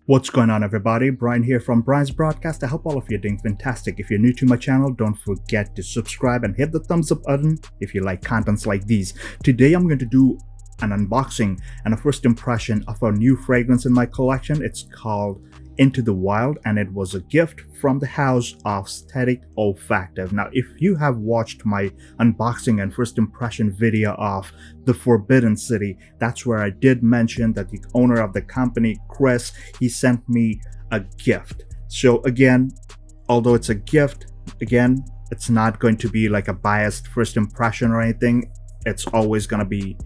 What's going on, everybody? Brian here from Brian's Broadcast. I hope all of you are doing fantastic. If you're new to my channel, don't forget to subscribe and hit the thumbs up button if you like contents like these. Today I'm going to do an unboxing and a first impression of a new fragrance in my collection. It's called Into the Wild, and it was a gift from the house of Statik Olfactive. Now, if you have watched my unboxing and first impression video of the Forbidden City, that's where I did mention that the owner of the company, Chris, he sent me a gift. So again, although it's a gift, again, it's not going to be like a biased first impression or anything. It's always going to be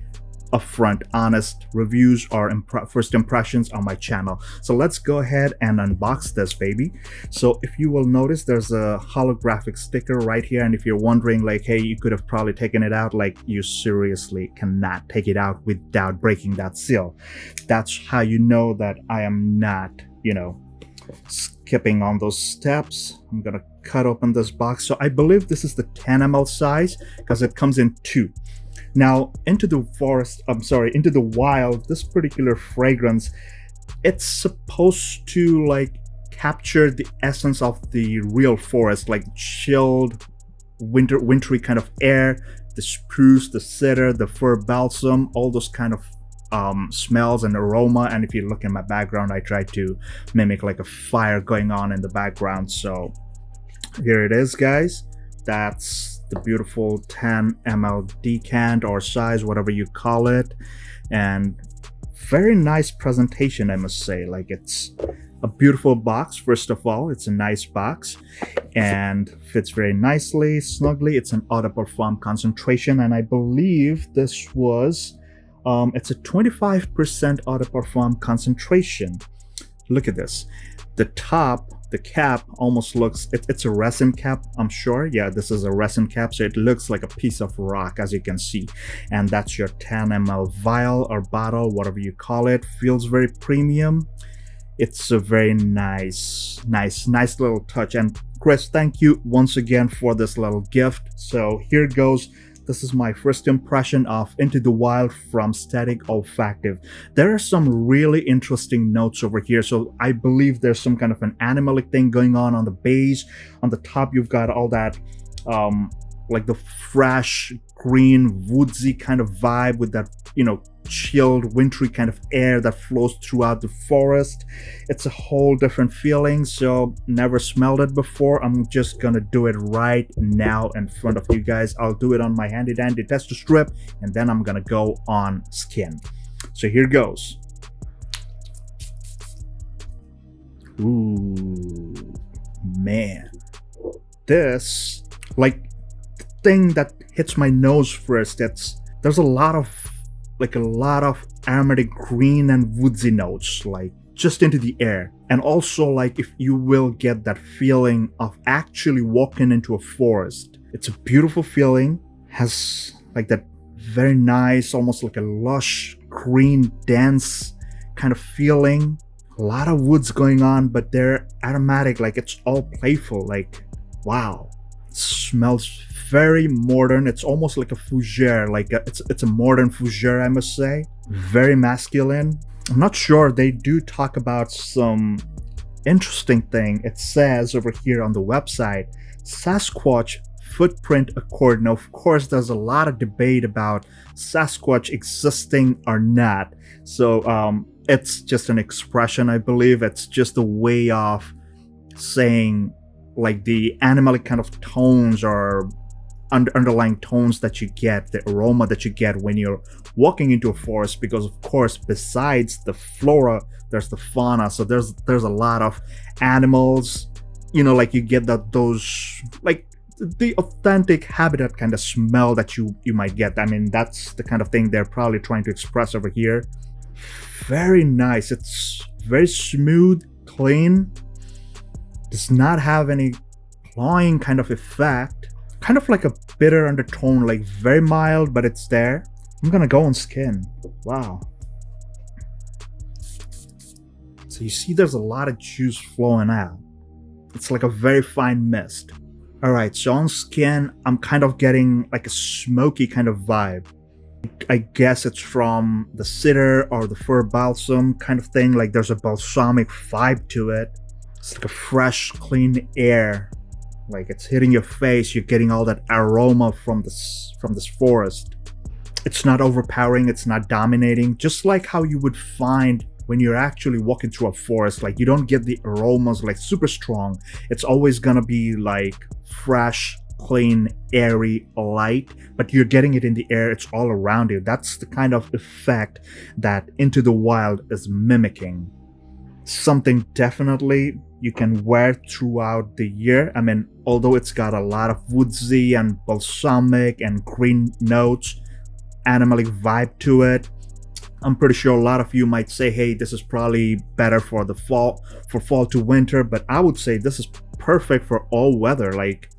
upfront, honest reviews or first impressions on my channel. So let's go ahead and unbox this baby. So if you will notice, there's a holographic sticker right here, and if you're wondering like, hey, you could have probably taken it out, like, you seriously cannot take it out without breaking that seal. That's how you know that I am not, skipping on those steps. I'm gonna cut open this box. So I believe this is the 10 ml size because it comes in two. Now, Into the Wild, this particular fragrance, it's supposed to like capture the essence of the real forest, like chilled, wintry kind of air, the spruce, the cedar, the fir balsam, all those kind of smells and aroma. And if you look in my background, I tried to mimic like a fire going on in the background. So here it is, guys. That's the beautiful 10 ml decant or size, whatever you call it, and very nice presentation, I must say. Like, it's a beautiful box. First of all, it's a nice box and fits very nicely, snugly. It's an eau de parfum concentration, and I believe this was it's a 25% eau de parfum concentration. Look at this. The top, the cap almost looks, it's a resin cap, I'm sure. Yeah, this is a resin cap, so it looks like a piece of rock, as you can see. And that's your 10 ml vial or bottle, whatever you call it. Feels very premium. It's a very nice little touch. And Chris, thank you once again for this little gift. So here goes. This is my first impression of Into the Wild from Statik Olfactive. There are some really interesting notes over here. So I believe there's some kind of an animalic thing going on the base. On the top, you've got all that like the fresh green woodsy kind of vibe with that, chilled wintry kind of air that flows throughout the forest. It's a whole different feeling. So never smelled it before. I'm just gonna do it right now in front of you guys. I'll do it on my handy dandy tester strip, and then I'm gonna go on skin. So here goes. Ooh, man, this, like, the thing that hits my nose first, there's a lot of aromatic green and woodsy notes, like just into the air. And also, like, if you will get that feeling of actually walking into a forest. It's a beautiful feeling, has like that very nice, almost like a lush green dense kind of feeling. A lot of woods going on, but they're aromatic, like it's all playful. Like, wow, it smells very modern. It's almost like a fougere, like it's a modern fougere, I must say. Very masculine. I'm not sure. They do talk about some interesting thing. It says over here on the website, Sasquatch footprint accord. Now, of course, there's a lot of debate about Sasquatch existing or not. So it's just an expression, I believe. It's just a way of saying like the animalic kind of tones or underlying tones that you get, the aroma that you get when you're walking into a forest. Because of course, besides the flora, there's the fauna. So there's a lot of animals, like you get those like the authentic habitat kind of smell that you might get. I mean, that's the kind of thing they're probably trying to express over here. Very nice. It's very smooth, clean, does not have any clawing kind of effect. Kind of like a bitter undertone, like very mild, but it's there. I'm gonna go on skin. Wow. So you see there's a lot of juice flowing out. It's like a very fine mist. Alright, so on skin, I'm kind of getting like a smoky kind of vibe. I guess it's from the cedar or the fir balsam kind of thing. Like there's a balsamic vibe to it. It's like a fresh, clean air. Like it's hitting your face. You're getting all that aroma from this forest. It's not overpowering. It's not dominating. Just like how you would find when you're actually walking through a forest. Like you don't get the aromas like super strong. It's always gonna be like fresh, clean, airy, light, but you're getting it in the air. It's all around you. That's the kind of effect that Into the Wild is mimicking. Something definitely you can wear throughout the year. I mean, although it's got a lot of woodsy and balsamic and green notes, animalic vibe to it, I'm pretty sure a lot of you might say, hey, this is probably better for the fall, for fall to winter, but I would say this is perfect for all weather. Like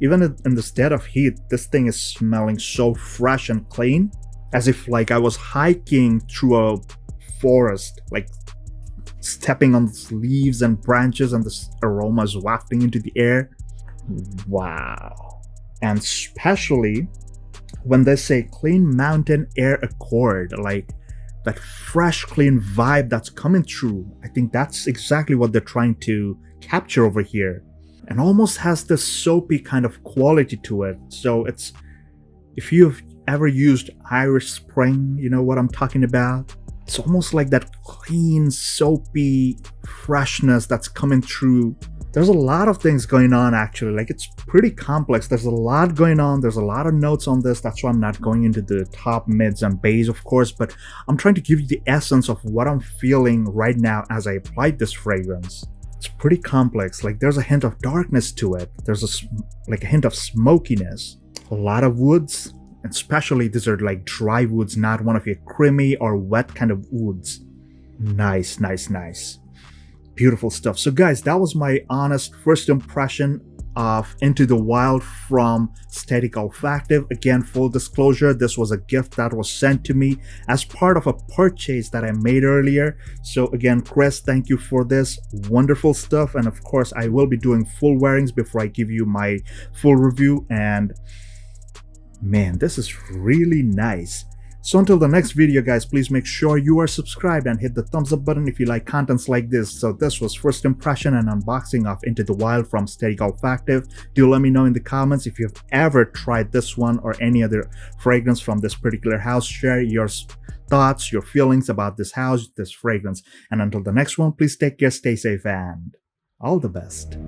even in this dead of heat, this thing is smelling so fresh and clean, as if like I was hiking through a forest, like stepping on the leaves and branches, and this aroma is wafting into the air. Wow. And especially when they say clean mountain air accord, like that fresh, clean vibe that's coming through, I think that's exactly what they're trying to capture over here. And almost has this soapy kind of quality to it. So it's, if you've ever used Irish Spring, you know what I'm talking about. It's almost like that clean, soapy freshness that's coming through. There's a lot of things going on actually. Like it's pretty complex. There's a lot going on. There's a lot of notes on this. That's why I'm not going into the top, mids, and base, of course, but I'm trying to give you the essence of what I'm feeling right now as I applied this fragrance. It's pretty complex. Like there's a hint of darkness to it. There's like a hint of smokiness. A lot of woods, and especially these are like dry woods, not one of your creamy or wet kind of woods. Nice, nice, nice. Beautiful stuff. So guys, that was my honest first impression of Into the Wild from Statik Olfactive. Again, full disclosure, this was a gift that was sent to me as part of a purchase that I made earlier. So again, Chris, thank you for this wonderful stuff. And of course, I will be doing full wearings before I give you my full review. And man, this is really nice. So until the next video, guys, please make sure you are subscribed and hit the thumbs up button if you like contents like this. So this was first impression and unboxing of Into the Wild from Statik Olfactive. Do let me know in the comments if you've ever tried this one or any other fragrance from this particular house. Share your thoughts, your feelings about this house, this fragrance. And until the next one, please take care, stay safe, and all the best.